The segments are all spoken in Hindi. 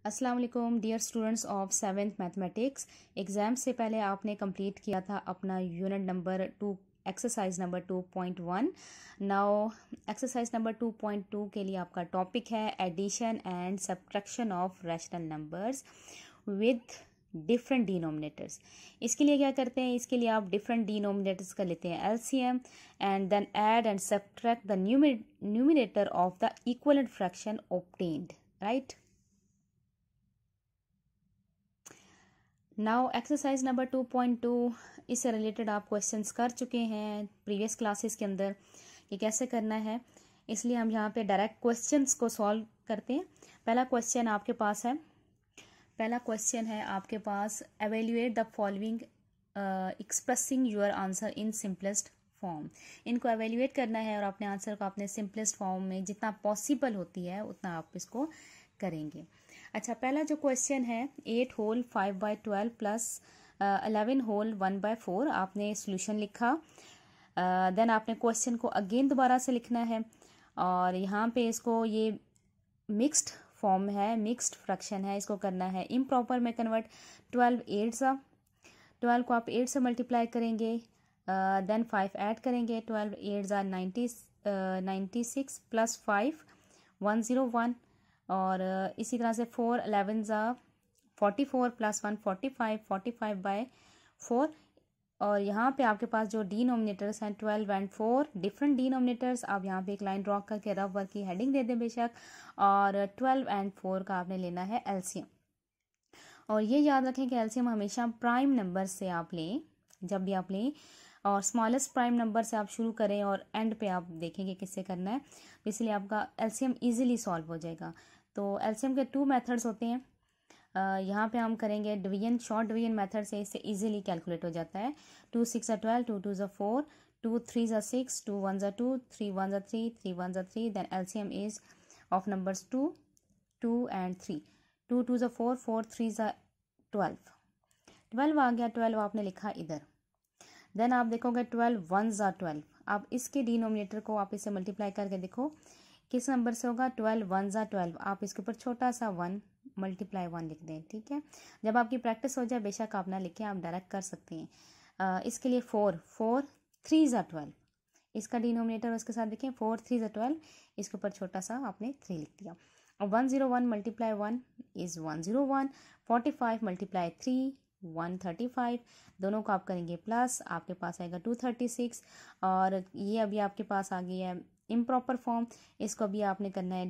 अस्सलाम वालेकुम dear students of seventh mathematics. Exam से पहले आपने कंप्लीट किया था अपना unit number 2 exercise number 2.1। Now exercise number 2.2 के लिए आपका टॉपिक है addition and subtraction of rational numbers with different denominators. इसके लिए क्या करते हैं, इसके लिए आप डिफरेंट डिनोमिनेटर्स का लेते हैं LCM and then add and subtract the numerator of the equivalent fraction obtained, right. Now exercise number 2.2 इससे रिलेटेड आप क्वेश्चंस कर चुके हैं प्रीवियस क्लासेस के अंदर कि कैसे करना है, इसलिए हम यहाँ पे डायरेक्ट क्वेश्चंस को सॉल्व करते हैं। पहला क्वेश्चन आपके पास evaluate the following expressing your answer in simplest form. इनको एवेल्युएट करना है और अपने आंसर को अपने सिंपलेस्ट फॉर्म में जितना पॉसिबल होती है उतना आप इसको करेंगे। अच्छा, पहला जो क्वेश्चन है 8 होल 5/12 प्लस 11 होल 1/4, आपने सॉल्यूशन लिखा। देन आपने क्वेश्चन को अगेन दोबारा से लिखना है और यहाँ पे इसको ये मिक्स्ड फॉर्म है, मिक्स्ड फ्रैक्शन है, इसको करना है इम्प्रॉपर में कन्वर्ट। 12 को आप 8 से मल्टीप्लाई करेंगे, देन 5 ऐड करेंगे। 12 8 96 प्लस 5 101 और इसी तरह से 4 11 44 प्लस 1 45 और यहाँ पे आपके पास जो डिनोमिनेटर्स हैं 12 एंड 4 डिफरेंट डिनोमिनेटर्स। आप यहाँ पे एक लाइन ड्रॉ करके रफ वर्क की हेडिंग दे दें बेशक, और 12 एंड 4 का आपने लेना है एलसीएम। और ये याद रखें कि एलसीएम हमेशा प्राइम नंबर से आप लें, जब भी आप लें, और स्मॉलेस्ट प्राइम नंबर से आप शुरू करें और एंड पे आप देखेंगे किससे करना है, इसलिए आपका एलसीएम इजीली सॉल्व हो जाएगा। तो एलसीएम के 2 मेथड्स होते हैं। यहाँ पे हम करेंगे डिवीजन, शॉर्ट डिवीजन मेथड से इससे इजीली कैलकुलेट हो जाता है। 2 6 12, 2 2 4, 2 3 6, 2 1 2, 3 1 3, 3 1 3, then LCM is of numbers 2 2 and 3। 2 2 4, 4 3 12 12 आ गया। 12 आपने लिखा इधर। देन आप देखोगे 12 1 12। आप इसके डिनोमिनेटर को आप इससे मल्टीप्लाई करके देखो किस नंबर से होगा। 12 1 12, आप इसके ऊपर छोटा सा 1 मल्टीप्लाई 1 लिख दें, ठीक है। जब आपकी प्रैक्टिस हो जाए बेशक आप ना लिखें, आप डायरेक्ट कर सकते हैं। इसके लिए 4 3 12, इसका डिनोमिनेटर उसके साथ देखें 4 3 12, इसके ऊपर छोटा सा आपने 3 लिख दिया। और 101 मल्टीप्लाई 1 इज 101, 45 मल्टीप्लाई 3 135, दोनों को आप करेंगे प्लस, आपके पास आएगा 236। और ये अभी आपके पास आ गई है इम्प्रॉपर फॉर्म, इसको भी आपने करना है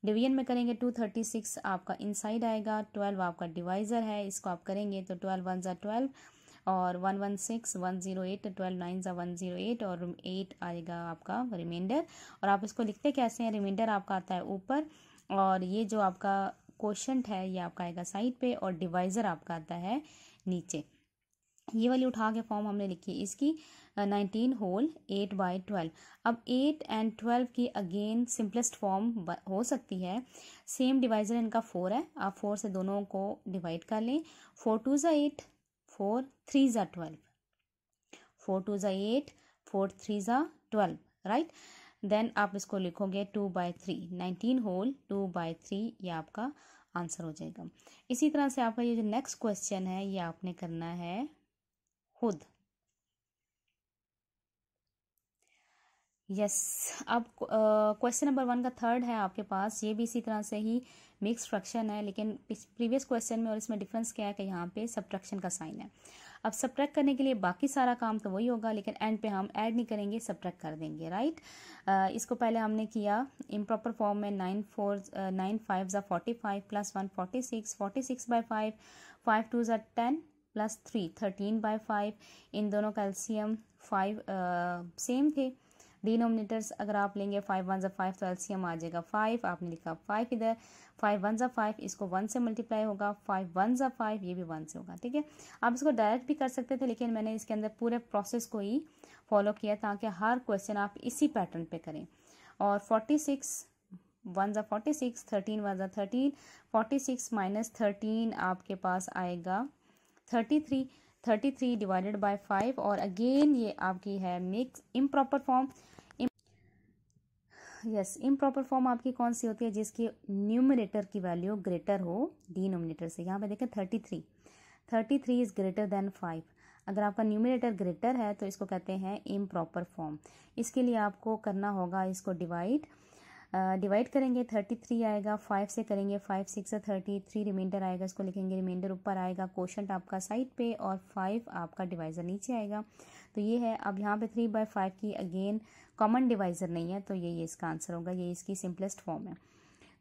डिवीजन में करेंगे। 236 आपका इनसाइड आएगा, 12 आपका डिवाइजर है, इसको आप करेंगे तो 12 1 12 और 116 108, 12 9 108 और 8 आएगा आपका रिमाइंडर। और आप इसको लिखते कैसे हैं, रिमाइंडर आपका आता है ऊपर और ये जो आपका क्वोशंट है ये आपका आएगा साइड पे और डिवाइजर आपका आता है नीचे। ये वाली उठा के फॉर्म हमने लिखी इसकी 19 होल 8/12। अब 8 एंड 12 की अगेन सिंपलेस्ट फॉर्म हो सकती है, सेम डिवाइजर इनका 4 है, आप 4 से दोनों को डिवाइड कर लें। 4 2 8, 4 3 12, 4 2 8, 4 3 12, राइट। देन आप इसको लिखोगे 2/3, 19 होल 2/3, ये आपका आंसर हो जाएगा। इसी तरह से आपका ये जो नेक्स्ट क्वेश्चन है ये आपने करना है खुद। यस, अब क्वेश्चन नंबर 1 का थर्ड है आपके पास, ये भी इसी तरह से ही मिक्स फ्रैक्शन है, लेकिन प्रीवियस क्वेश्चन में और इसमें डिफरेंस क्या है कि यहाँ पे सब्ट्रैक्शन का साइन है। अब सब्ट्रैक्ट करने के लिए बाकी सारा काम तो वही होगा, लेकिन एंड पे हम ऐड नहीं करेंगे, सब्ट्रैक्ट कर देंगे, राइट। इसको पहले हमने किया इम्प्रॉपर फॉर्म में 9 5 45 प्लस 1 46, 46/5, 5 2 10 प्लस 3 13/5। इन दोनों का एलसीएम 5 सेम थे। डिनोमिनेटर्स अगर आप लेंगे 5 1 5 तो एलसीएम आ जाएगा 5, आपने लिखा 5 इधर, 5 1 5, इसको 1 से मल्टीप्लाई होगा, 5 1 5, ये भी 1 से होगा, ठीक है। आप इसको डायरेक्ट भी कर सकते थे, लेकिन मैंने इसके अंदर पूरे प्रोसेस को ही फॉलो किया ताकि हर क्वेश्चन आप इसी पैटर्न पे करें। और 46 1 46, 13 1 13, 46 माइनस 13 आपके पास आएगा 33, 33 डिवाइडेड बाय 5। और अगेन ये आपकी है mix improper form. Yes, improper form आपकी कौन सी होती है? जिसकी न्यूमरेटर की वैल्यू ग्रेटर हो डिनोमिनेटर से। यहाँ पे देखें 33 इज ग्रेटर देन 5। अगर आपका न्यूमरेटर ग्रेटर है तो इसको कहते हैं इम्प्रॉपर फॉर्म। इसके लिए आपको करना होगा, इसको डिवाइड करेंगे, 33 आएगा, 5 से करेंगे, 5 6 से 33 रिमाइंडर आएगा, इसको लिखेंगे, रिमाइंडर ऊपर आएगा, कोशंट आपका साइड पे और 5 आपका डिवाइज़र नीचे आएगा। तो ये है। अब यहाँ पे 3/5 की अगेन कॉमन डिवाइज़र नहीं है, तो ये इसका आंसर होगा, ये इसकी सिंपलेस्ट फॉर्म है।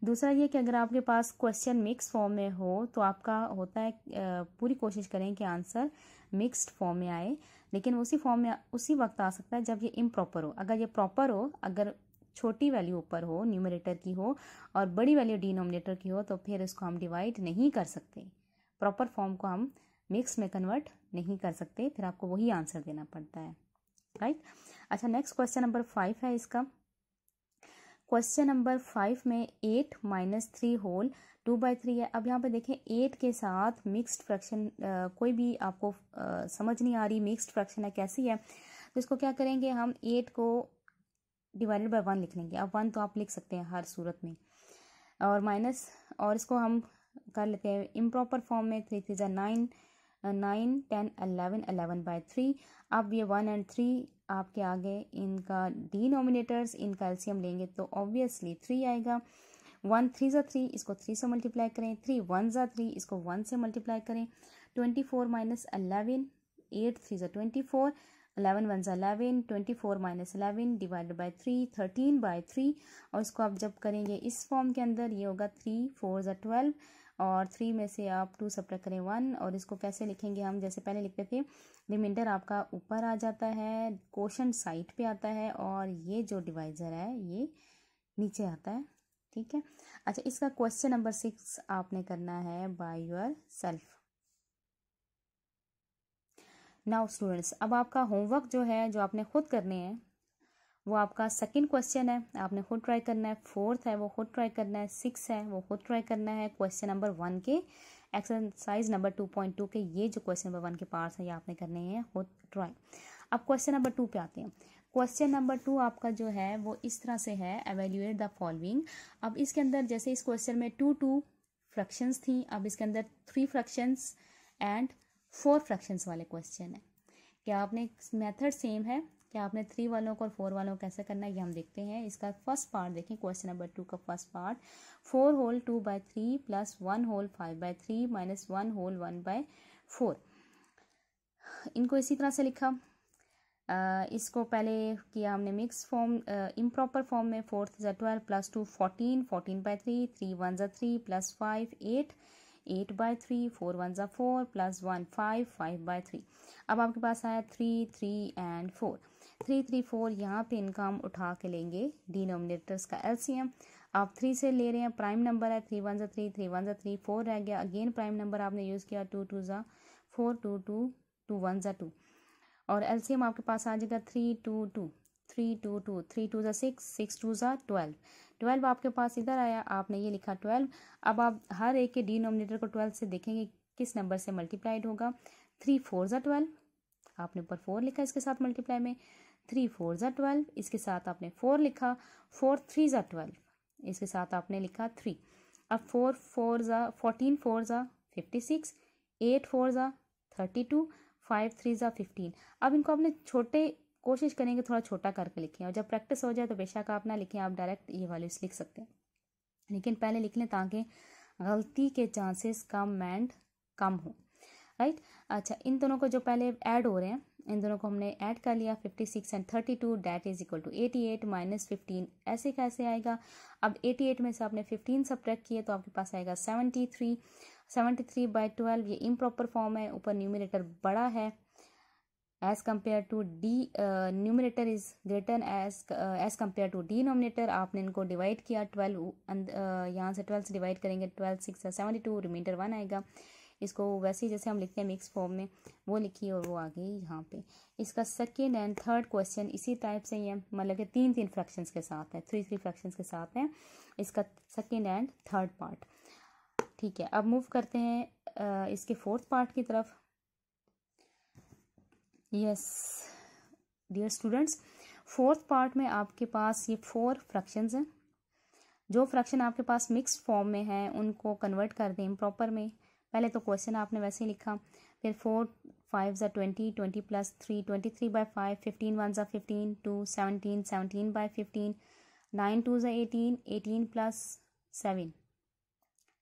दूसरा ये कि अगर आपके पास क्वेश्चन मिक्स फॉर्म में हो तो आपका होता है, पूरी कोशिश करें कि आंसर मिक्स्ड फॉर्म में आए, लेकिन उसी फॉर्म में उसी वक्त आ सकता है जब ये इम्प्रॉपर हो। अगर ये प्रॉपर हो, अगर छोटी वैल्यू ऊपर हो न्यूमरेटर की हो और बड़ी वैल्यू डिनोमिनेटर की हो, तो फिर इसको हम डिवाइड नहीं कर सकते। प्रॉपर फॉर्म को हम मिक्स में कन्वर्ट नहीं कर सकते, फिर आपको वही आंसर देना पड़ता है, राइट। अच्छा, नेक्स्ट क्वेश्चन नंबर 5 है इसका। क्वेश्चन नंबर 5 में 8 - 3 होल 2/3 है। अब यहाँ पे देखें 8 के साथ मिक्स्ड फ्रैक्शन कोई भी आपको समझ नहीं आ रही मिक्स्ड फ्रैक्शन है कैसी है, तो इसको क्या करेंगे हम 8 को डिवाइडेड बाय 1 लिख लेंगे। अब 1 तो आप लिख सकते हैं हर सूरत में, और माइनस, और इसको हम कर लेते हैं इम्प्रॉपर फॉर्म में। 3 3 जा 9, 9 10 11 11/3। अब ये 1 और 3 आपके आगे, इनका डिनोमिनेटर्स, इनका एलसीएम लेंगे तो ऑब्वियसली 3 आएगा। 1 3 जा 3, इसको 3 से मल्टीप्लाई करें, 3 1 जा 3, इसको 1 से मल्टीप्लाई करें। 24 - 11, 8 3 जा 24, 11 1 जा 11, 24 - 11 डिवाइडेड बाय 3, 13/3। और इसको आप जब करेंगे इस फॉर्म के अंदर, ये होगा 3 4 जा 12, और 3 में से आप 2 सब्ट्रैक्ट करें 1, और इसको कैसे लिखेंगे हम, जैसे पहले लिखते थे, रिमाइंडर आपका ऊपर आ जाता है, कोशंट साइड पे आता है, और ये जो डिवाइजर है ये नीचे आता है, ठीक है। अच्छा, इसका क्वेश्चन नंबर 6 आपने करना है by your self. Now students, अब आपका होमवर्क जो है, जो आपने खुद करने हैं, वो आपका सेकंड क्वेश्चन है, आपने खुद ट्राई करना है। 4th है वो खुद ट्राई करना है। 6 है वो खुद ट्राई करना है। क्वेश्चन नंबर 1 के एक्सरसाइज नंबर 2.2 के ये जो क्वेश्चन नंबर 1 के पार्ट्स हैं ये आपने करने हैं खुद ट्राई। अब क्वेश्चन नंबर 2 पे आते हैं। क्वेश्चन नंबर 2 आपका जो है वो इस तरह से है, एवेल्यूएट द फॉलोइंग। अब इसके अंदर जैसे इस क्वेश्चन में 2 फ्रैक्शंस थी, अब इसके अंदर 3 फ्रैक्शंस एंड 4 फ्रैक्शंस वाले क्वेश्चन है। क्या आपने मेथड सेम है, क्या आपने 3 वालों को और 4 वालों को कैसे करना है ये हम देखते हैं। इसका फर्स्ट पार्ट देखें, क्वेश्चन नंबर 2 का first part, 4 whole 2/3 plus 1 whole 5/3 minus 1 whole 1/4। इनको इसी तरह से लिखा। इसको पहले किया हमने मिक्स फॉर्म, इम्प्रॉपर फॉर्म में। 4 × 12 प्लस 2 14, 14/3, 3 1 × 3 प्लस 5 8, 8/3, 4 1 × 4 प्लस 1 5, 5/3। अब आपके पास आया 3 3 एंड 4, 3 3 4। यहाँ पे इनका हम उठा के लेंगे डिनोमिनेटर्स का एलसीएम। आप 3 से ले रहे हैं, प्राइम नंबर है, 3 1 × 3, 3 1 × 3, 4 रह गया। अगेन प्राइम नंबर आपने यूज़ किया, 2 2 × 4, 2 2, 2 1 × 2, और एलसीएम आपके पास आ जाएगा 3 2 2, 3 2 2, 3 2 × 6, 6 2 × 12, 12 आपके पास इधर आया, आपने ये लिखा 12। अब आप हर एक के डिनोमिनेटर को 12 से देखेंगे किस नंबर से मल्टीप्लाइड होगा। 3 4 × 12, आपने ऊपर 4 लिखा इसके साथ मल्टीप्लाई में। 3 4 × 12, इसके साथ आपने 4 लिखा। 4 3 × 12, इसके साथ आपने लिखा 3। अब 4 4 × 14, 4 × 56, 8 4 × 32, 5 3 × 15। अब इनको आपने छोटे, कोशिश करेंगे थोड़ा छोटा करके लिखें, और जब प्रैक्टिस हो जाए तो बेशक आप ना लिखें, आप डायरेक्ट ये वैल्यूज लिख सकते हैं, लेकिन पहले लिख लें ताकि गलती के चांसेस कम एंड कम हो, राइट। अच्छा, इन दोनों को जो पहले ऐड हो रहे हैं, इन दोनों को हमने ऐड कर लिया। 56 and 32 that is equal to 88 minus 15। ऐसे कैसे आएगा? अब 88 में से आपने 15 सब्ट्रैक्ट किए तो आपके पास आएगा 73। 73/12 ये इम्प्रॉपर फॉर्म है, ऊपर न्यूमरेटर बड़ा है as compare to D, numerator is greater as compare to denominator. आपने इनको डिवाइड किया 12, यहाँ से 12 से डिवाइड करेंगे, 12 6 72, रिमाइंडर 1 आएगा। इसको वैसे ही जैसे हम लिखते हैं मिक्स फॉर्म में वो लिखी और वो आ गई यहाँ पे। इसका सेकेंड एंड थर्ड क्वेश्चन इसी टाइप से ही है, मतलब कि 3 फ्रैक्शंस के साथ है, 3 फ्रैक्शंस के साथ है इसका सेकेंड एंड थर्ड पार्ट, ठीक है। अब मूव करते हैं इसके फोर्थ पार्ट की तरफ। Yes dear students, fourth part में आपके पास ये 4 फ्रैक्शंस हैं। जो फ्रैक्शन आपके पास मिक्स फॉर्म में है उनको कन्वर्ट कर दें इम्प्रॉपर में। पहले तो क्वेश्चन आपने वैसे ही लिखा, फिर 4 5 ज़ा 20, 20 प्लस 3 23 बाई 5, 15 1 ज़ा 15, 2 17, 17 बाई 15, 9 2 ज़ा 18, 18 प्लस 7,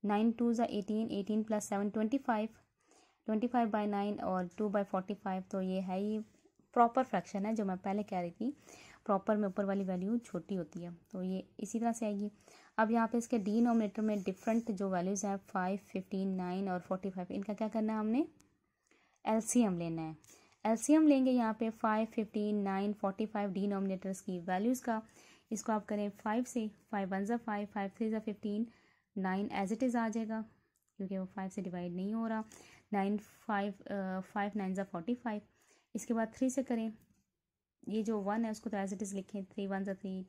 9 2 ज़ा 18, 18 प्लस 7 25, 25 बाई 9 और 2 बाई 45। तो ये है ही प्रॉपर फ्रैक्शन है, जो मैं पहले कह रही थी प्रॉपर में ऊपर वाली वैल्यू छोटी होती है, तो ये इसी तरह से आएगी। अब यहाँ पे इसके डिनोमिनेटर में डिफरेंट जो वैल्यूज़ हैं 5, 15, 9 और 45, इनका क्या करना है, हमने एलसीएम लेना है। एलसीएम लेंगे यहाँ पे 5, 15, 9, 45 डिनोमिनेटर्स की वैल्यूज़ का। इसको आप करें 5 से, 5 1 ज़ा 5, 5 3 ज़ा 15, 9 एज इट इज़ आ जाएगा क्योंकि वो 5 से डिवाइड नहीं हो रहा। 9 5 9 ज़ा 45। इसके बाद 3 से करें, ये जो 1 है उसको तो एज इट इज़ लिखें, 3 1 ज़ा 3,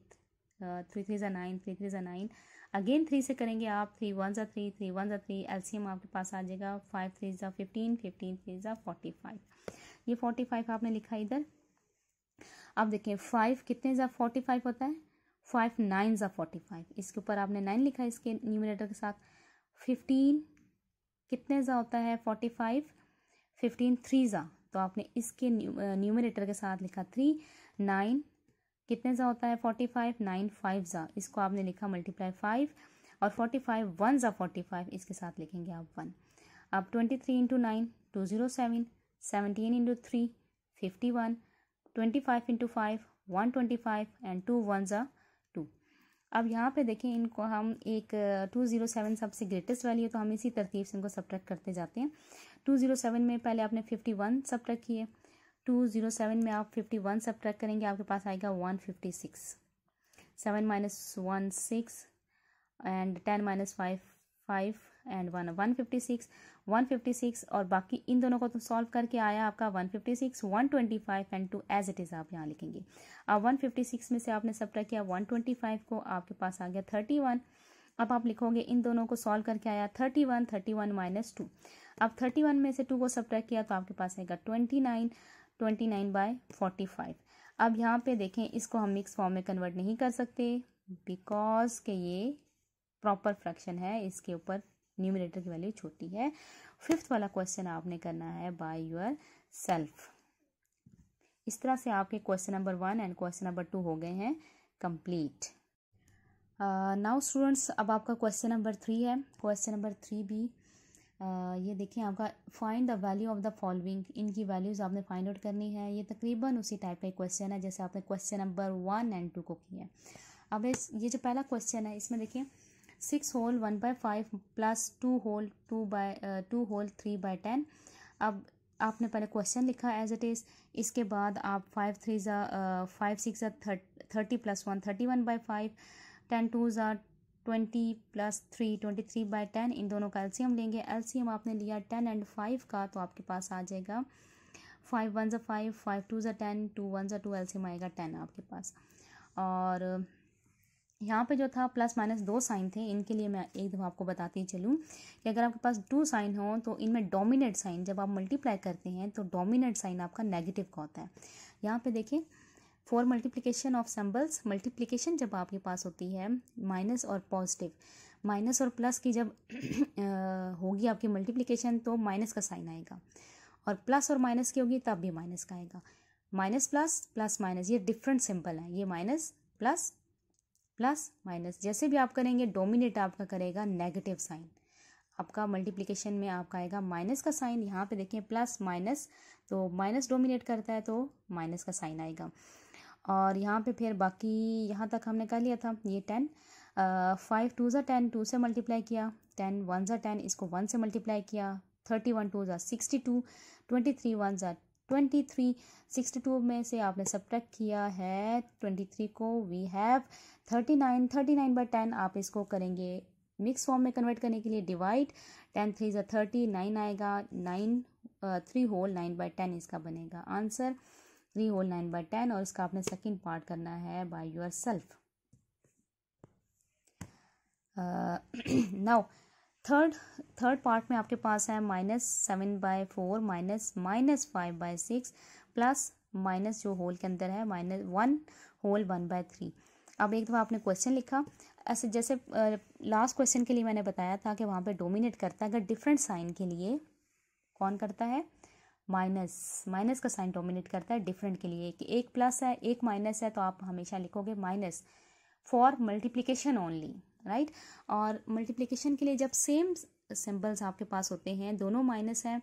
3 3 ज़ा 9, 3 3 ज़ा 9। अगेन 3 से करेंगे आप, 3 1 ज़ा 3, 3 1 ज़ा 3, एलसीएम आपके पास आ जाएगा 5 3 ज़ा 15, 15 3 ज़ा 45। ये 45 आपने लिखा इधर। अब देखें 5 कितने ज़ा 45 होता है, 5 9 ज़ा 45, इसके ऊपर आपने 9 लिखा है इसके न्यूमरेटर के साथ। 15 कितने ज़ा होता है 45, 15 3 ज़ा, तो आपने इसके न्यूमरेटर के साथ लिखा 3। 9 कितने ज़ा होता है 45, 9 5 ज़ा, इसको आपने लिखा मल्टीप्लाई 5, और 45 1 ज़ा 45, इसके साथ लिखेंगे आप 1। अब 23 इंटू 9 207, 17 इंटू 3 51, 25 इंटू 5 125 एंड 2 1 ज़ा 2। अब यहाँ पे देखें, इनको हम एक 207 सबसे ग्रेटेस्ट वैल्यू है तो हम इसी तरतीब से इनको सब्ट्रैक्ट करते जाते हैं। 207 में पहले आपने 51 सब्ट्रैक्ट किए, 207 में आप 51 सब्ट्रैक्ट करेंगे, आपके पास आएगा 156। 7 माइनस 1 6 एंड 10 माइनस 5 5 एंड 1 156, 156 और बाकी इन दोनों को तो सॉल्व करके आया आपका 156, 125 एंड 2 एज इट इज़ आप यहाँ लिखेंगे। अब 156 में से आपने सब्ट्रैक्ट किया 125 को, आपके पास आ गया 31। अब आप लिखोगे इन दोनों को सॉल्व करके आया 31, 31 माइनस 2। अब 31 में से 2 को सब्ट्रैक्ट किया तो आपके पास आएगा 29, 29 बाई 45। अब यहाँ पे देखें, इसको हम मिक्स फॉर्म में कन्वर्ट नहीं कर सकते बिकॉज के ये प्रॉपर फ्रैक्शन है, इसके ऊपर न्यूमरेटर की वैल्यू छोटी है। फिफ्थ वाला क्वेश्चन आपने करना है बाय योर सेल्फ। इस तरह से आपके question number 1 and question number 2 हो गए हैं कंप्लीट। नाउ स्टूडेंट्स, अब आपका क्वेश्चन नंबर 3 है। क्वेश्चन नंबर 3 भी ये देखिए आपका find the value of the following, इनकी वैल्यूज़ आपने फाइंड आउट करनी है। ये तकरीबन उसी टाइप का क्वेश्चन है जैसे आपने क्वेश्चन नंबर 1 एंड 2 को किया है। अब ये जो पहला क्वेश्चन है इसमें देखिए 6 होल 1/5 प्लस 2 होल 2 होल 3/10। अब आपने पहले क्वेश्चन लिखा एज इट इज़, इसके बाद आप 5 3 ज़ा 5 6 ज़ा 30 प्लस 1 31/5, 10 2 ज़ा 20 प्लस 3 23/10। इन दोनों का एलसीएम लेंगे। एलसीएम आपने लिया 10 एंड 5 का, तो आपके पास आ जाएगा 5 1 ज़ा 5, 5 2 ज़ा 10, 2 1 ज़ा 2, एलसीएम आएगा 10 आपके पास। और यहाँ पे जो था प्लस माइनस 2 साइन थे, इनके लिए मैं एक दफ़ा आपको बताती चलूँ कि अगर आपके पास 2 साइन हो तो इनमें डोमिनेट साइन जब आप मल्टीप्लाई करते हैं तो डोमिनेट साइन आपका नेगेटिव का होता है। यहाँ पे देखिए for multiplication of symbols, multiplication जब आपके पास होती है माइनस और पॉजिटिव, माइनस और प्लस की जब होगी आपकी मल्टीप्लिकेशन तो माइनस का साइन आएगा, और प्लस और माइनस की होगी तब भी माइनस का आएगा। माइनस प्लस प्लस माइनस ये डिफरेंट सिंबल हैं, ये माइनस प्लस प्लस माइनस जैसे भी आप करेंगे डोमिनेट आपका करेगा नेगेटिव साइन। आपका मल्टीप्लिकेशन में आपका आएगा माइनस का साइन। यहाँ पे देखें प्लस माइनस, तो माइनस डोमिनेट करता है तो माइनस का साइन आएगा। और यहाँ पे फिर बाकी यहाँ तक हमने कर लिया था। ये 10 5 2 ज़ा 10, 2 से मल्टीप्लाई किया, 10 1 ज़ा 10, इसको 1 से मल्टीप्लाई किया, 31 2 ज़ा 62, 23 1 ज़ा 23, 62 में से आपने सब्ट्रैक्ट किया है 23 को, वी हैव 39, 39/10। आप इसको करेंगे मिक्स फॉर्म में कन्वर्ट करने के लिए डिवाइड, 10 3 ज़ा 30, 9 आएगा, 9 3 होल 9/10 इसका बनेगा आंसर, 3 होल 9/10। और इसका आपने सेकंड पार्ट करना है by your self. Now third part में आपके पास है -7/4 माइनस -5/6 प्लस माइनस जो होल के अंदर है -1 होल 1/3। अब एक दफ़ा आपने क्वेश्चन लिखा, ऐसे जैसे लास्ट क्वेश्चन के लिए मैंने बताया था कि वहाँ पे डोमिनेट करता है अगर डिफरेंट साइन के लिए। कौन करता है? माइनस का साइन डोमिनेट करता है डिफरेंट के लिए। कि एक प्लस है एक माइनस है तो आप हमेशा लिखोगे minus for multiplication only, right. और मल्टीप्लिकेशन के लिए जब सेम सिंबल्स आपके पास होते हैं, दोनों माइनस हैं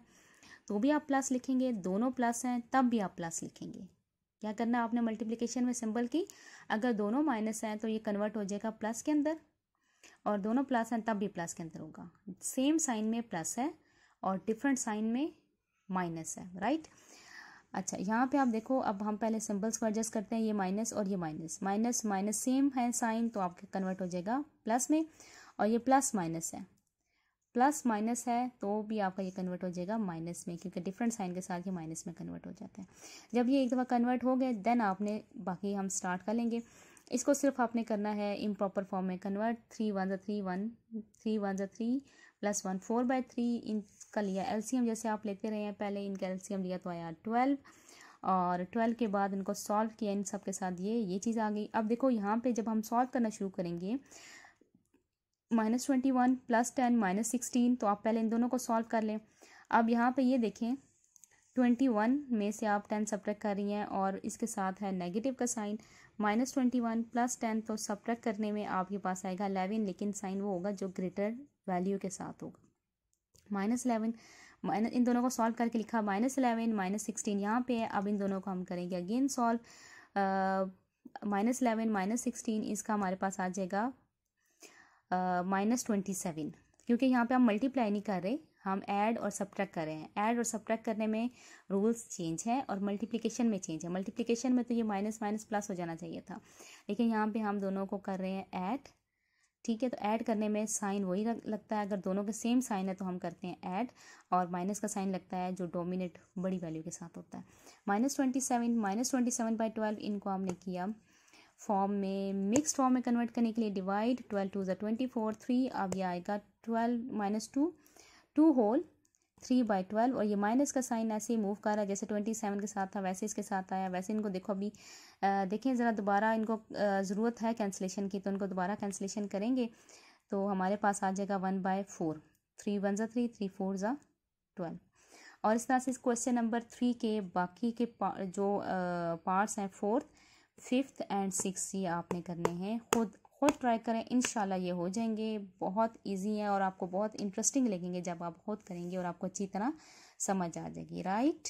तो भी आप प्लस लिखेंगे, दोनों प्लस हैं तब भी आप प्लस लिखेंगे। क्या करना है आपने मल्टीप्लिकेशन में सिंबल की, अगर दोनों माइनस हैं तो ये कन्वर्ट हो जाएगा प्लस के अंदर, और दोनों प्लस हैं तब भी प्लस के अंदर होगा। सेम साइन में प्लस है और डिफरेंट साइन में माइनस है, राइट। अच्छा, यहाँ पे आप देखो, अब हम पहले सिंबल्स को एडजस्ट करते हैं। ये माइनस और ये माइनस, माइनस माइनस सेम है साइन तो आपके कन्वर्ट हो जाएगा प्लस में, और ये प्लस माइनस है, प्लस माइनस है तो भी आपका ये कन्वर्ट हो जाएगा माइनस में, क्योंकि डिफरेंट साइन के साथ ये माइनस में कन्वर्ट हो जाता है। जब ये एक दफ़ा कन्वर्ट हो गए देन आपने बाकी हम स्टार्ट कर लेंगे। इसको सिर्फ आपने करना है इम्प्रॉपर फॉर्म में कन्वर्ट। 3 1 3 1 3 1 3 + 1 4/3। इनका लिया एलसीएम, जैसे आप लेते रहे हैं पहले, इनका एलसीएम लिया तो आया 12, और 12 के बाद इनको सॉल्व किया इन सब के साथ, ये चीज़ आ गई। अब देखो यहाँ पे जब हम सॉल्व करना शुरू करेंगे, -21 + 10 -16, तो आप पहले इन दोनों को सॉल्व कर लें। अब यहाँ पे ये देखें 21 में से आप 10 सब्ट्रैक्ट कर रही हैं और इसके साथ है नेगेटिव का साइन। -21 + 10 तो सब्ट्रैक्ट करने में आपके पास आएगा 11, लेकिन साइन वो होगा जो ग्रेटर वैल्यू के साथ होगा। -11 इन दोनों को सॉल्व करके लिखा -11 -16 यहाँ पे है। अब इन दोनों को हम करेंगे अगेन सॉल्व। -11 -16 इसका हमारे पास आ जाएगा -27, क्योंकि यहाँ पे हम मल्टीप्लाई नहीं कर रहे, हम ऐड और सब्ट्रैक्ट कर रहे हैं। ऐड और सब्ट्रैक्ट करने में रूल्स चेंज है और मल्टीप्लिकेशन में चेंज है। मल्टीप्लिकेशन में तो ये माइनस माइनस प्लस हो जाना चाहिए था, लेकिन यहाँ पे हम दोनों को कर रहे हैं ऐड, ठीक है। तो ऐड करने में साइन वही लगता है, अगर दोनों के सेम साइन है तो हम करते हैं ऐड, और माइनस का साइन लगता है जो डोमिनेट बड़ी वैल्यू के साथ होता है। -27 इनको हमने किया फॉर्म में, मिक्स्ड फॉर्म में कन्वर्ट करने के लिए डिवाइड, 12 2 = 24, 3 अब ये आएगा 12 -2 2 होल 3/12, और ये माइनस का साइन ऐसे ही मूव कर रहा है, जैसे 27 के साथ था वैसे इसके साथ आया। वैसे इनको देखो अभी देखें ज़रा, दोबारा इनको ज़रूरत है कैंसिलेशन की, तो इनको दोबारा कैंसिलेशन करेंगे तो हमारे पास आ जाएगा 1/4। 3 1 = 3 3 4 = 12। और इस तरह से इस क्वेश्चन नंबर 3 के बाकी के जो पार्ट्स हैं 4th 5th एंड 6th ये आपने करने हैं। खुद ट्राई करें, इंशाल्लाह ये हो जाएंगे। बहुत इजी है और आपको बहुत इंटरेस्टिंग लगेंगे जब आप खुद करेंगे और आपको अच्छी तरह समझ आ जाएगी, right.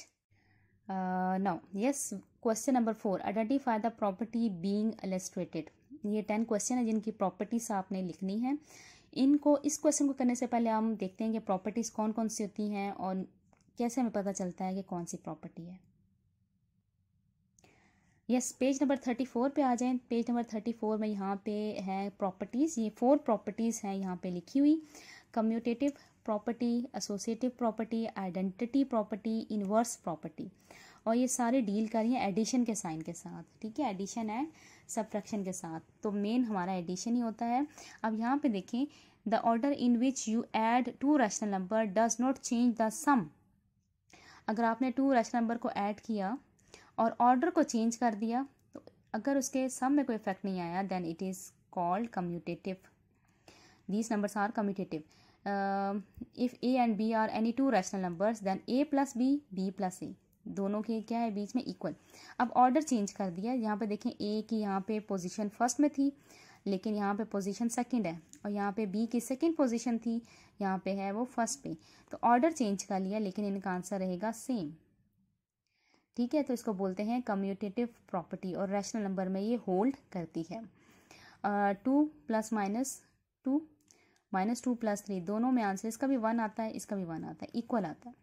Now yes, question number 4, identify the property being illustrated. ये 10 क्वेश्चन है जिनकी प्रॉपर्टीज आपने लिखनी है। इनको, इस क्वेश्चन को करने से पहले हम देखते हैं कि प्रॉपर्टीज कौन कौन सी होती हैं और कैसे हमें पता चलता है कि कौन सी प्रॉपर्टी है। यस, पेज नंबर 34 पे आ जाएं। पेज नंबर 34 में यहाँ पे है प्रॉपर्टीज़। ये 4 प्रॉपर्टीज़ हैं यहाँ पे लिखी हुई। Commutative property, associative property, identity property, inverse property, और ये सारे डील कर रही हैं एडिशन के साइन के साथ, ठीक है, एडिशन एंड सब्ट्रैक्शन के साथ। तो मेन हमारा एडिशन ही होता है। अब यहाँ पे देखें, the order in which you add 2 rational number does not change the sum. अगर आपने 2 रैशनल नंबर को ऐड किया और ऑर्डर को चेंज कर दिया, तो अगर उसके सम में कोई इफेक्ट नहीं आया, then it is called commutative. These numbers are commutative. If A and B are any 2 rational numbers, then a + b, b + a, दोनों के क्या है बीच में इक्वल। अब ऑर्डर चेंज कर दिया, यहाँ पे देखें a की यहाँ पे पोजीशन फर्स्ट में थी, लेकिन यहाँ पे पोजीशन सेकंड है, और यहाँ पे b की सेकंड पोजीशन थी, यहाँ पे है वो फर्स्ट पे। तो ऑर्डर चेंज कर लिया, लेकिन इनका आंसर रहेगा सेम, ठीक है। तो इसको बोलते हैं कम्यूटेटिव प्रॉपर्टी, और रैशनल नंबर में ये होल्ड करती है। 2 + -2 -2 + 3, दोनों में आंसर, इसका भी 1 आता है, इसका भी 1 आता है, इक्वल आता है।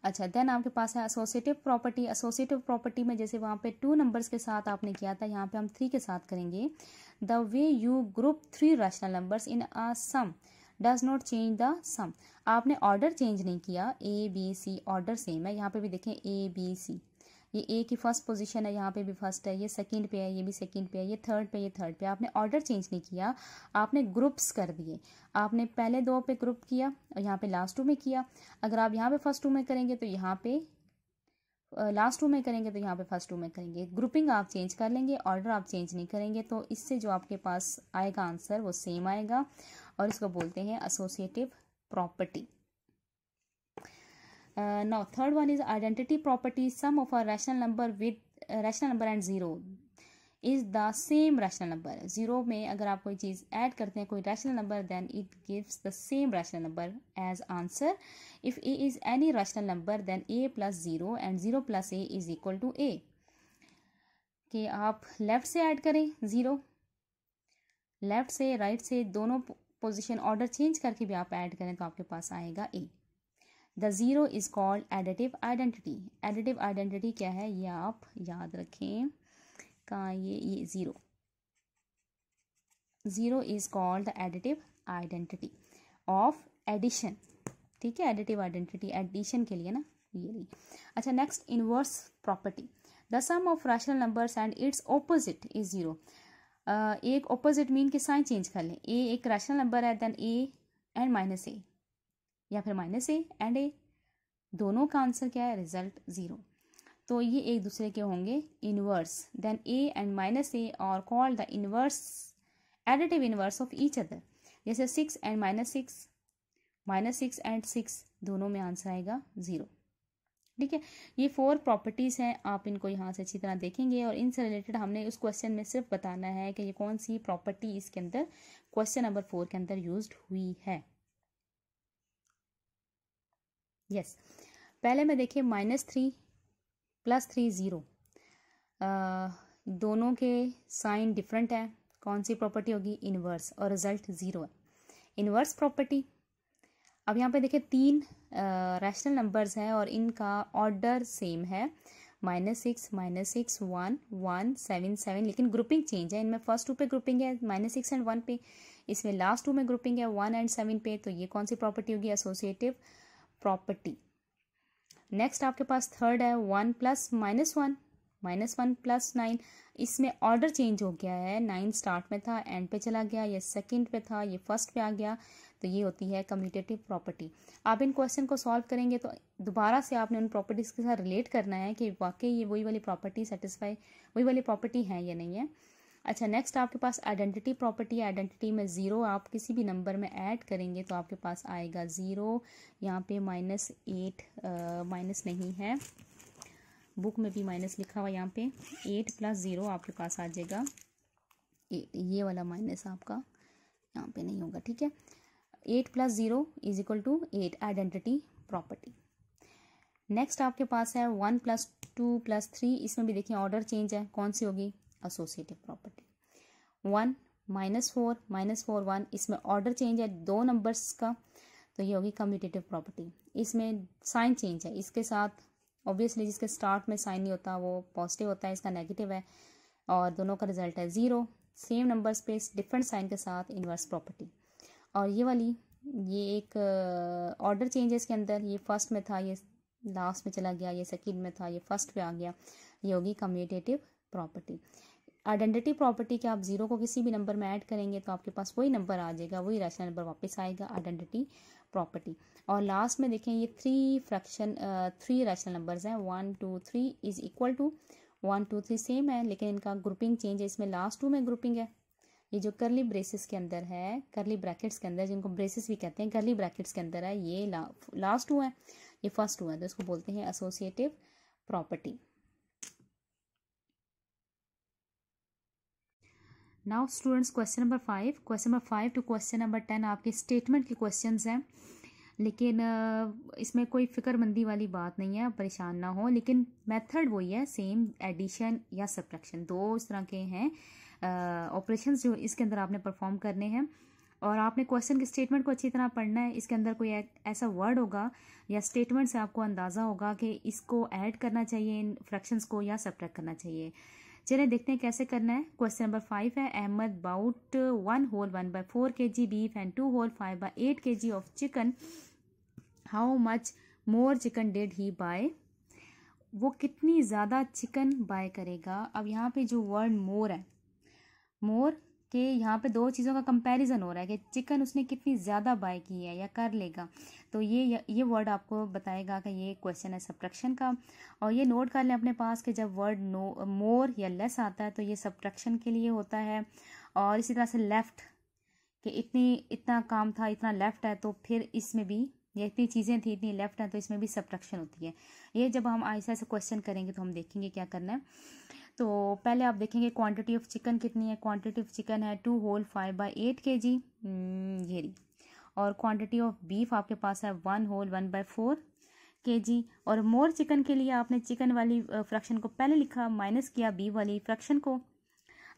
अच्छा, देन आपके पास है एसोसिएटिव प्रॉपर्टी। एसोसिएटिव प्रॉपर्टी में जैसे वहाँ पे 2 नंबर्स के साथ आपने किया था, यहाँ पे हम 3 के साथ करेंगे। The way you group 3 rational numbers in a sum does not change the sum. आपने ऑर्डर चेंज नहीं किया, A B C order same है। यहाँ पे भी देखें ए बी सी, ये ए की फर्स्ट पोजीशन है, यहाँ पे भी फर्स्ट है, ये सेकंड पे है, ये भी सेकंड पे है, ये थर्ड पे, ये थर्ड पे। आपने ऑर्डर चेंज नहीं किया, आपने ग्रुप्स कर दिए। आपने पहले 2 पे ग्रुप किया और यहाँ पे लास्ट 2 में किया। अगर आप यहाँ पे फर्स्ट 2 में करेंगे तो यहाँ पे लास्ट टू में करेंगे तो यहाँ पे फर्स्ट टू में करेंगे। ग्रुपिंग आप चेंज कर लेंगे, ऑर्डर आप चेंज नहीं करेंगे, तो इससे जो आपके पास आएगा आंसर वो सेम आएगा, और इसको बोलते हैं associative property. Now third one is identity property. Sum of a rational number with rational number and zero is the same rational number. Zero में अगर आप कोई चीज़ ऐड करते हैं, कोई rational number, then it gives the same rational number as answer. If A is any rational number then A plus zero and zero plus A is equal to A. कि आप लेफ्ट से ऐड करें जीरो, लेफ्ट से राइट से दोनों पोजिशन ऑर्डर चेंज करके भी आप ऐड करें तो आपके पास आएगा A. The zero is called additive identity. Additive identity क्या है ये आप याद रखें। कहाँ ये zero is called the additive identity of addition. ठीक है, एडिटिव आइडेंटिटी एडिशन के लिए ना, ये नहीं। अच्छा, next inverse property. The sum of rational numbers and its opposite is zero. एक ऑपोजिट मीन के साइन चेंज कर लें। ए एक रैशनल नंबर है, then A and minus A, या फिर माइनस ए एंड ए, दोनों का आंसर क्या है, रिजल्ट जीरो। तो ये एक दूसरे के होंगे inverse. Then A and minus A are called the inverse, additive inverse of each other. जैसे 6 एंड माइनस सिक्स एंड 6, दोनों में आंसर आएगा जीरो। ठीक है, ये 4 प्रॉपर्टीज़ हैं, आप इनको यहाँ से अच्छी तरह देखेंगे, और इनसे रिलेटेड हमने उस क्वेश्चन में सिर्फ बताना है कि ये कौन सी प्रॉपर्टी इसके अंदर क्वेश्चन नंबर 4 के अंदर यूज्ड हुई है। यस, पहले में देखिए -3 +3 0, दोनों के साइन डिफरेंट है, कौन सी प्रॉपर्टी होगी, इनवर्स, और रिजल्ट ज़ीरो है। इनवर्स प्रॉपर्टी, अब यहाँ पे देखिए 3 रैशनल नंबर्स हैं और इनका ऑर्डर सेम है, -6 1 1 7 7, लेकिन ग्रुपिंग चेंज है। इनमें फर्स्ट 2 पे ग्रुपिंग है -6 एंड 1 पे, इसमें लास्ट 2 में ग्रुपिंग है 1 एंड 7 पे, तो ये कौन सी प्रॉपर्टी होगी, एसोसिएटिव प्रॉपर्टी। नेक्स्ट आपके पास थर्ड है 1 + -1 + 9, इसमें ऑर्डर चेंज हो गया है, 9 स्टार्ट में था एंड पे चला गया, ये सेकंड पे था ये फर्स्ट पे आ गया, तो ये होती है कम्यूटेटिव प्रॉपर्टी। आप इन क्वेश्चन को सॉल्व करेंगे तो दोबारा से आपने उन प्रॉपर्टीज़ के साथ रिलेट करना है कि वाकई ये वही वाली प्रॉपर्टी सेटिस्फाई, वही वाली प्रॉपर्टी है या नहीं है। अच्छा, नेक्स्ट आपके पास आइडेंटिटी प्रॉपर्टी है। आइडेंटिटी में ज़ीरो आप किसी भी नंबर में ऐड करेंगे तो आपके पास आएगा ज़ीरो। यहाँ पे -8 माइनस नहीं है, बुक में भी माइनस लिखा हुआ, यहाँ पे 8 + 0 आपके पास आ जाएगा 8, ये वाला माइनस आपका यहाँ पे नहीं होगा। ठीक है, 8 + 0 = 8, आइडेंटिटी प्रॉपर्टी। नेक्स्ट आपके पास है 1 + 2 + 3, इसमें भी देखिए ऑर्डर चेंज है, कौन सी होगी, एसोसिएटिव प्रॉपर्टी। 1 -4 -4 1, इसमें ऑर्डर चेंज है 2 नंबर्स का, तो ये होगी कम्यूटेटिव प्रॉपर्टी। इसमें साइन चेंज है, इसके साथ ऑब्वियसली जिसके स्टार्ट में साइन नहीं होता वो पॉजिटिव होता है, इसका नेगेटिव है, और दोनों का रिजल्ट है zero. Same number space different sign के साथ इनवर्स प्रॉपर्टी। और ये वाली, ये एक ऑर्डर चेंज है इसके अंदर, ये फर्स्ट में था ये लास्ट में चला गया, ये सेकंड में था ये फर्स्ट पे आ गया, ये होगी कम्यूटेटिव प्रॉपर्टी। आइडेंटिटी प्रॉपर्टी के आप ज़ीरो को किसी भी नंबर में ऐड करेंगे तो आपके पास वही नंबर आ जाएगा, वही रैशनल नंबर वापस आएगा, आइडेंटिटी प्रॉपर्टी। और लास्ट में देखें ये 3 रैशनल नंबर्स हैं, 1 2 3 = 1 2 3 सेम है, लेकिन इनका ग्रुपिंग चेंज है, इसमें लास्ट 2 में ग्रुपिंग है। ये जो करली ब्रेसेस के अंदर है, करली ब्रैकेट्स के अंदर, जिनको ब्रेसेस भी कहते हैं, करली ब्रैकेट्स के अंदर है, ये लास्ट 2 है, ये फर्स्ट 2 है, तो इसको बोलते हैं associative property. Now students, question number 5 to question number 10 आपके स्टेटमेंट के क्वेश्चंस हैं, लेकिन इसमें कोई फिक्रमंदी वाली बात नहीं है, परेशान ना हो, लेकिन मेथड वही है सेम, एडिशन या सब्ट्रैक्शन, दो इस तरह के हैं ऑपरेशंस जो इसके अंदर आपने परफॉर्म करने हैं। और आपने क्वेश्चन के स्टेटमेंट को अच्छी तरह पढ़ना है, इसके अंदर कोई ऐसा वर्ड होगा या स्टेटमेंट से आपको अंदाज़ा होगा कि इसको ऐड करना चाहिए इन फ्रैक्शंस को या सब्ट्रैक्ट करना चाहिए। चलिए देखते हैं कैसे करना है। क्वेश्चन नंबर 5 है, Ahmad bought 1 whole 1/4 kg beef and 2 whole 5/8 kg of chicken, how much more chicken did he buy. वो कितनी ज़्यादा चिकन बाय करेगा। अब यहाँ पे जो वर्ड मोर है, मोर कि यहाँ पे दो चीज़ों का कंपैरिजन हो रहा है कि चिकन उसने कितनी ज़्यादा बाय की है या कर लेगा। तो ये वर्ड आपको बताएगा कि ये क्वेश्चन है सब्ट्रैक्शन का। और ये नोट कर लें अपने पास कि जब वर्ड नो मोर या लेस आता है तो ये सब्ट्रैक्शन के लिए होता है। और इसी तरह से लेफ्ट, कि इतना काम था, इतना लेफ्ट है, तो फिर इसमें भी ये इतनी चीज़ें थी, इतनी लेफ्ट है, तो इसमें भी सब्ट्रैक्शन होती है। ये जब हम ऐसा ऐसा क्वेश्चन करेंगे तो हम देखेंगे क्या करना है। तो पहले आप देखेंगे क्वांटिटी ऑफ चिकन कितनी है। क्वांटिटी ऑफ चिकन है 2 होल 5/8 kg, ये रही। और क्वांटिटी ऑफ बीफ आपके पास है 1 होल 1/4 kg। और मोर चिकन के लिए आपने चिकन वाली फ्रैक्शन को पहले लिखा, माइनस किया बीफ वाली फ्रैक्शन को।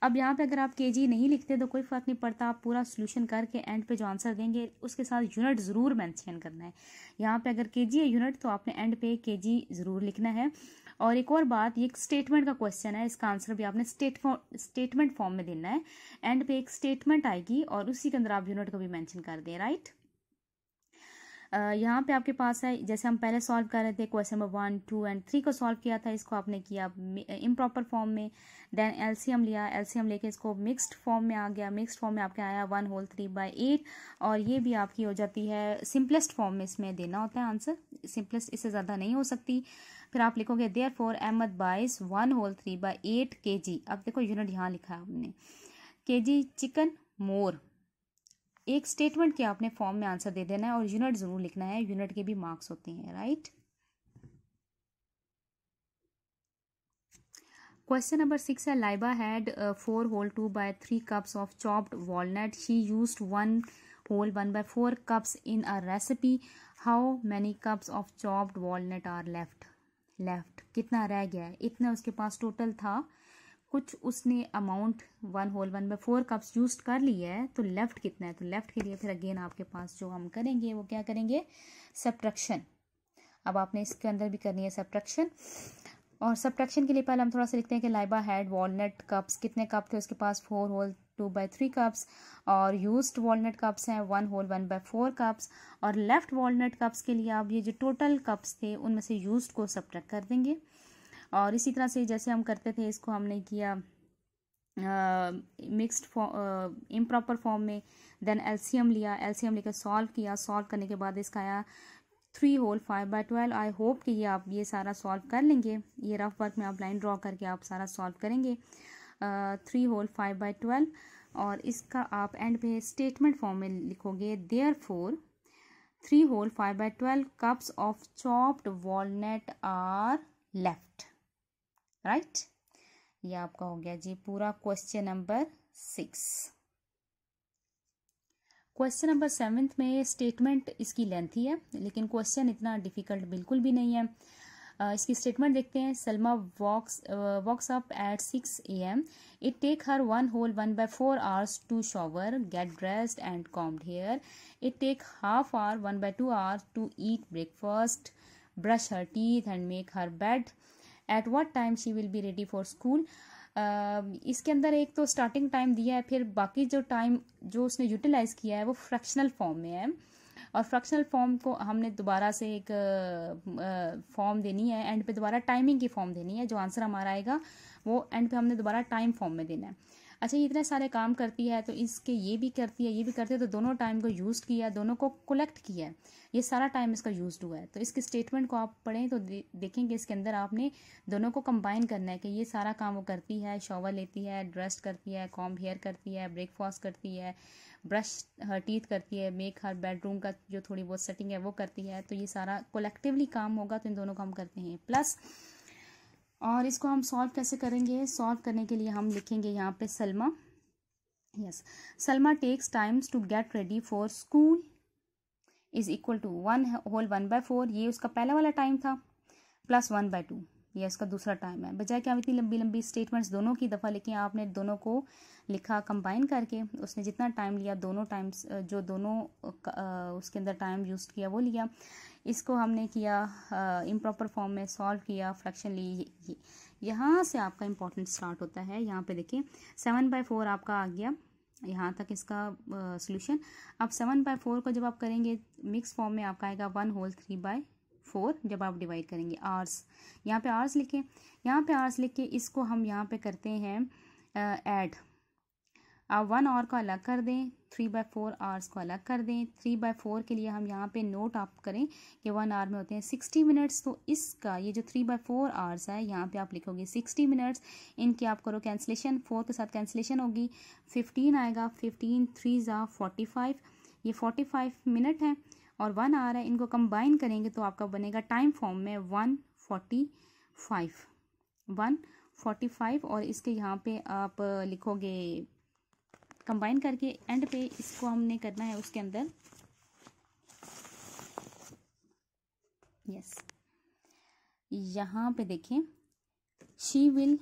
अब यहाँ पे अगर आप केजी नहीं लिखते तो कोई फ़र्क नहीं पड़ता, आप पूरा सोल्यूशन करके एंड पे जो आंसर देंगे उसके साथ यूनिट ज़रूर मेंशन करना है। यहाँ पे अगर केजी है यूनिट तो आपने एंड पे केजी ज़रूर लिखना है। और एक और बात, ये एक स्टेटमेंट का क्वेश्चन है, इसका आंसर भी आपने स्टेटमेंट फॉर्म में देना है। एंड पे एक स्टेटमेंट आएगी और उसी के अंदर आप यूनिट को भी मेंशन कर दें, राइट। यहाँ पे आपके पास है, जैसे हम पहले सॉल्व कर रहे थे क्वेश्चन नंबर 1, 2 एंड 3 को सॉल्व किया था, इसको आपने किया इम्प्रॉपर फॉर्म में। देन एलसीएम लिया, एलसीएम लेके इसको मिक्स्ड फॉर्म में आ गया। मिक्स्ड फॉर्म में आपके आया 1 होल 3/8। और ये भी आपकी हो जाती है सिंपलेस्ट फॉर्म में, इसमें देना होता है आंसर, सिंपलेस्ट इससे ज़्यादा नहीं हो सकती। फिर आप लिखोगे देयरफॉर अहमद बाइस 1 होल 3/8 kg। अब देखो यूनिट यहाँ लिखा है हमने, केजी चिकन मोर। एक स्टेटमेंट के आपने फॉर्म में आंसर दे देना है और यूनिट जरूर लिखना है, यूनिट के भी मार्क्स होते हैं, राइट। क्वेश्चन नंबर 6 है, Laiba had 4 whole 2/3 cups of chopped walnut. She used 1 whole 1/4 cups in a recipe. How many cups of chopped walnut are left. कितना रह गया है, इतना उसके पास टोटल था, कुछ उसने अमाउंट 1 होल 1/4 कप्स यूज कर लिया है, तो लेफ्ट कितना है। तो लेफ्ट के लिए फिर अगेन आपके पास जो हम करेंगे वो क्या करेंगे, सब्ट्रैक्शन। अब आपने इसके अंदर भी करनी है सब्ट्रैक्शन। और सब्ट्रैक्शन के लिए पहले हम थोड़ा सा लिखते हैं कि लाइबा हैड वॉलनट कप्स, कितने कप थे उसके पास, 4 होल 2/3 कप्स। और यूज्ड वॉलनट कप्स हैं 1 होल 1/4 कप्स। और लेफ्ट वॉलनट कप्स के लिए आप ये जो टोटल कप्स थे उनमें से यूज्ड को सब्ट्रैक्ट कर देंगे। और इसी तरह से जैसे हम करते थे, इसको हमने किया मिक्स्ड इम्प्रॉपर फॉर्म में। देन एलसीएम लिया, एलसीएम लेकर सॉल्व किया, सॉल्व करने के बाद इसका आया 3 होल 5/12। आई होप कि ये आप ये सारा सॉल्व कर लेंगे। ये रफ वर्क में आप लाइन ड्रॉ करके आप सारा सॉल्व करेंगे। 3 होल 5/12। और इसका आप एंड पे स्टेटमेंट फॉर्म में लिखोगे therefore 3 whole 5/12 cups of chopped walnut are left, right. ये आपका हो गया जी पूरा क्वेश्चन नंबर 6। क्वेश्चन नंबर 7 में स्टेटमेंट इसकी लेंथी है, लेकिन क्वेश्चन इतना डिफिकल्ट बिल्कुल भी नहीं है। इसकी स्टेटमेंट देखते हैं। Salma walks up at 6 AM। It take her 1 whole 1/4 hours to shower, get dressed and combed hair. It take half hour 1/2 hours to eat breakfast, brush her teeth and make her bed. At what time she will be ready for school. इसके अंदर एक तो स्टार्टिंग टाइम दिया है, फिर बाकी जो टाइम जो उसने यूटिलाइज किया है वो फ्रैक्शनल फॉर्म में है। और फ्रैक्शनल फॉर्म को हमने दोबारा से एक फॉर्म देनी है, एंड पे दोबारा टाइमिंग की फॉर्म देनी है। जो आंसर हमारा आएगा वो एंड पे हमने दोबारा टाइम फॉर्म में देना है। अच्छा, ये इतने सारे काम करती है तो इसके ये भी करती है, ये भी करती है, तो दोनों टाइम को यूज़ किया, दोनों को कलेक्ट किया है, ये सारा टाइम इसका यूज हुआ है। तो इसके स्टेटमेंट को आप पढ़ें तो देखेंगे इसके अंदर आपने दोनों को कंबाइन करना है कि ये सारा काम वो करती है, शॉवर लेती है, ड्रेस करती है, कॉम्ब हेयर करती है, ब्रेकफास्ट करती है, ब्रश हर टीथ करती है, मेक हर बेडरूम का जो थोड़ी बहुत सेटिंग है वो करती है। तो ये सारा कोलेक्टिवली काम होगा, तो इन दोनों को हम करते हैं प्लस। और इसको हम सॉल्व कैसे करेंगे, सॉल्व करने के लिए हम लिखेंगे यहाँ पे Salma, yes, Salma takes times to get ready for school is equal to 1 whole 1/4। ये उसका पहला वाला टाइम था, प्लस 1/2 ये उसका दूसरा टाइम है। बजाय क्या इतनी लंबी लंबी स्टेटमेंट्स दोनों की दफ़ा लिखी, आपने दोनों को लिखा कंबाइन करके, उसने जितना टाइम लिया दोनों टाइम्स जो दोनों उसके अंदर टाइम यूज किया वो लिया। इसको हमने किया इम्प्रॉपर फॉर्म में, सॉल्व किया, फ्रैक्शन ली। यहाँ से आपका इंपॉर्टेंट स्टार्ट होता है। यहाँ पे देखिए 7/4 आपका आ गया, यहाँ तक इसका सोल्यूशन। अब 7/4 को जब आप करेंगे मिक्स फॉर्म में आपका आएगा 1 होल 3/4। जब आप डिवाइड करेंगे आर्स, यहाँ पे आर्स लिखें, यहाँ पे आर्स लिख के इसको हम यहाँ पे करते हैं ऐड। आप 1 आवर को अलग कर दें, 3/4 आवर्स को अलग कर दें। 3/4 के लिए हम यहाँ पे नोट आप करें कि 1 आवर में होते हैं 60 मिनट्स। तो इसका ये जो 3/4 आवर्स है यहाँ पे आप लिखोगे 60 मिनट्स। इनकी आप करो कैंसिलेशन, 4 के साथ कैंसिलेशन होगी, 15 आएगा, 15 3 ज़ा 45, ये 45 मिनट है और 1 आवर है। इनको कंबाइन करेंगे तो आपका बनेगा टाइम फॉर्म में 145 और इसके यहाँ पे आप लिखोगे कंबाइन करके एंड पे इसको हमने करना है उसके अंदर यस यहाँ पे देखें she will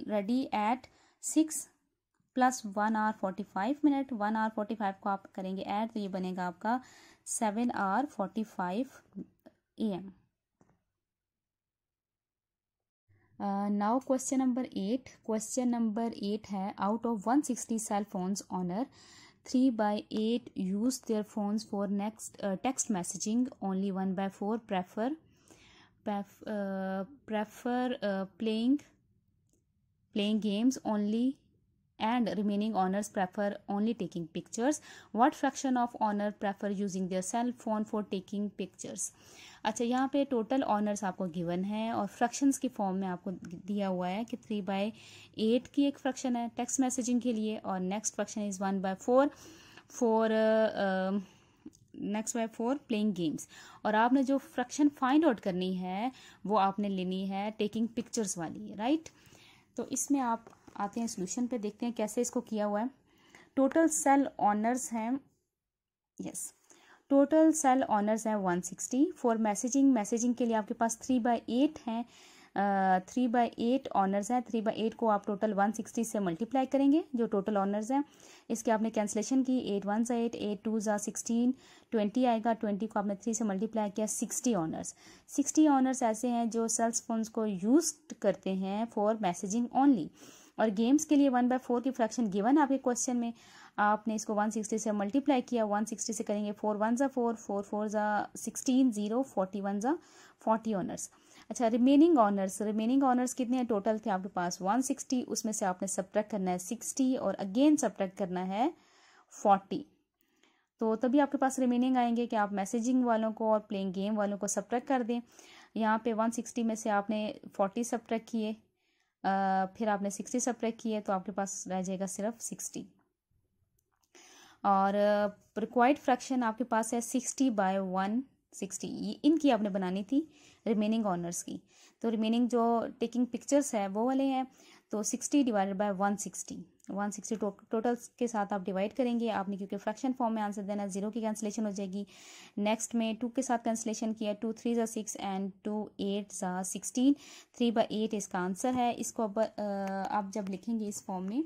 ready at 6 + 1 hour 45 minute. 1 hour 45 को आप करेंगे ऐड तो ये बनेगा आपका 7 hour 45 AM। Now question number 8। Question number 8 है out of 160 cell phones owner 3/8 use their phones for next text messaging, only 1/4 prefer playing games only and remaining owners prefer only taking pictures. What fraction of owner prefer using their cell phone for taking pictures? अच्छा, यहाँ पे टोटल ऑनर्स आपको गिवन है और फ्रैक्शंस की फॉर्म में आपको दिया हुआ है कि 3/8 की एक फ्रैक्शन है टेक्स्ट मैसेजिंग के लिए और next fraction is 1/4 for playing games. और आपने जो फ्रैक्शन फाइंड आउट करनी है वो आपने लेनी है टेकिंग पिक्चर्स वाली, राइट। तो इसमें आप आते हैं सोल्यूशन पे, देखते हैं कैसे इसको किया हुआ है। टोटल सेल ऑनर्स हैं टोटल सेल ऑनर्स हैं 160 फॉर मैसेजिंग के लिए आपके पास 3/8 हैं। 3/8 ऑनर्स हैं। 3/8 को आप टोटल 160 से मल्टीप्लाई करेंगे जो टोटल ऑनर्स हैं। इसके आपने कैंसिलेशन की, 8 1 ज़ा 8, 8 2 ज़ा 16, 20 आएगा। 20 को आपने 3 से मल्टीप्लाई किया, 60 ऑनर्स। 60 ऑनर्स ऐसे हैं जो सेल्स फोन्स को यूज करते हैं फॉर मैसेजिंग ओनली। और गेम्स के लिए 1/4 की फ्रैक्शन गिवन है आपके क्वेश्चन में, आपने इसको 160 से मल्टीप्लाई किया। 160 से करेंगे 4 1 ज़ा 4, 4 4 ज़ा 16, 0, 41 ज़ा 40 ऑनर्स। अच्छा, रिमेनिंग ऑनर्स कितने हैं? टोटल थे आपके पास 160, उसमें से आपने सब्ट्रैक्ट करना है 60 और अगेन सब्ट्रैक्ट करना है 40। तो तभी आपके पास रिमेनिंग आएंगे कि आप मैसेजिंग वालों को और प्लेइंग गेम वालों को सब्ट्रैक्ट कर दें। यहाँ पे 160 में से आपने 40 सब्ट्रैक्ट किए, फिर आपने 60 सब्ट्रैक्ट किए तो आपके पास रह जाएगा सिर्फ 60। और रिक्वायर्ड फ्रैक्शन आपके पास है 60/160। ये इनकी आपने बनानी थी रिमेनिंग ऑनर्स की। तो रिमेनिंग जो टेकिंग पिक्चर्स है वो वाले हैं, तो 60 / 160 टोटल के साथ आप डिवाइड करेंगे आपने, क्योंकि फ्रैक्शन फॉर्म में आंसर देना। 0 की कैंसिलेशन हो जाएगी। नेक्स्ट में 2 के साथ कैंसिलेशन किया, 2 3 ज़ा 6 एंड 2 8 ज़ा 16। 3/8 इसका आंसर है। इसको अब आप जब लिखेंगे इस फॉर्म में,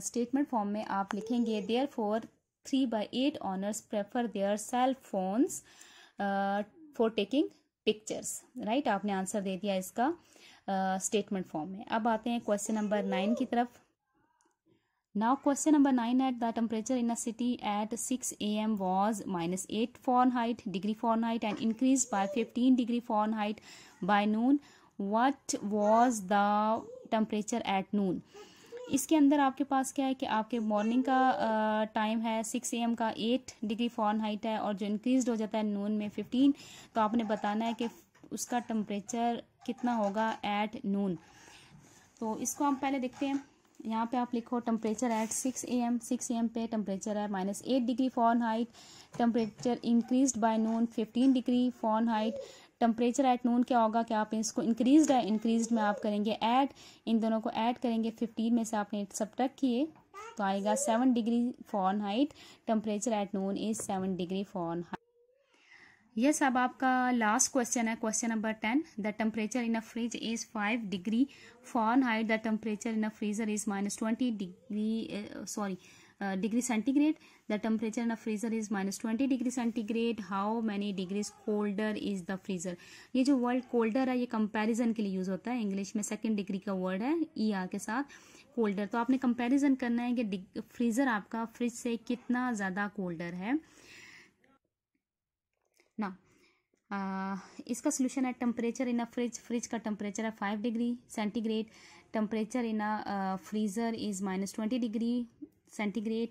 स्टेटमेंट फॉर्म में आप लिखेंगे therefore 3/8 owners prefer their cell phones for taking pictures, right. आपने आंसर दे दिया इसका स्टेटमेंट फॉर्म में। अब आते हैं क्वेश्चन नंबर 9 की तरफ। Now question number 9 at the temperature in a city at 6 AM was -8 degree Fahrenheit and increased by 15 degree Fahrenheit by noon. What was the temperature at noon? इसके अंदर आपके पास क्या है कि आपके मॉर्निंग का टाइम है 6 AM का 8 डिग्री Fahrenheit है और जो इंक्रीज हो जाता है नून में 15। तो आपने बताना है कि उसका टेम्परेचर कितना होगा एट नून। तो इसको हम पहले देखते हैं। यहाँ पे आप लिखो टेम्परेचर एट 6 AM। 6 AM पे टेम्परेचर है -8 degree Fahrenheit। Temperature increased by noon 15 degree Fahrenheit। Temperature at noon क्या होगा कि आप इसको इंक्रीज्ड है, इंक्रीज्ड में आप करेंगे ऐड, इन दोनों को ऐड करेंगे। 15 में से आपने सब्ट्रैक्ट किए तो आएगा 7 degree Fahrenheit। Temperature at noon is 7 degree Fahrenheit। Yes, अब आपका लास्ट क्वेश्चन है question number 10। The temperature in a fridge is 5 degree Fahrenheit। The temperature in a freezer is -20 degree centigrade. The temperature in a freezer is -20 degree centigrade. How many degrees colder is the freezer? ये जो वर्ड कोल्डर है ये कंपैरिजन के लिए यूज होता है। इंग्लिश में 2nd डिग्री का वर्ड है ER के साथ कोल्डर। तो आपने कंपैरिजन करना है कि फ्रीजर आपका फ्रिज से कितना ज्यादा कोल्डर है ना। इसका सोल्यूशन है टेम्परेचर इन अ फ्रिज का टेम्परेचर है 5 degree centigrade, temperature in a freezer is -20 degree centigrade,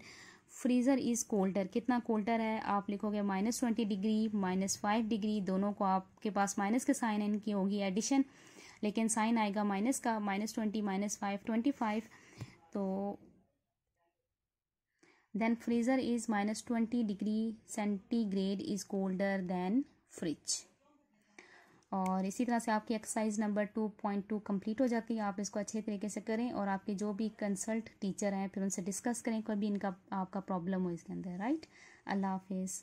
freezer is colder, कितना कोल्डर है आप लिखोगे -20 डिग्री -5 डिग्री, दोनों को आपके पास माइनस के साइन है, इनकी होगी एडिशन, लेकिन साइन आएगा माइनस का, -20 -5 25, तो then freezer is -20 degree centigrade is colder than fridge. और इसी तरह से आपकी एक्सरसाइज नंबर 2.2 कंप्लीट हो जाती है। आप इसको अच्छे तरीके से करें और आपके जो भी कंसल्ट टीचर हैं फिर उनसे डिस्कस करें, कोई भी इनका आपका प्रॉब्लम हो इसके अंदर, राइट। अल्लाह हाफिज़।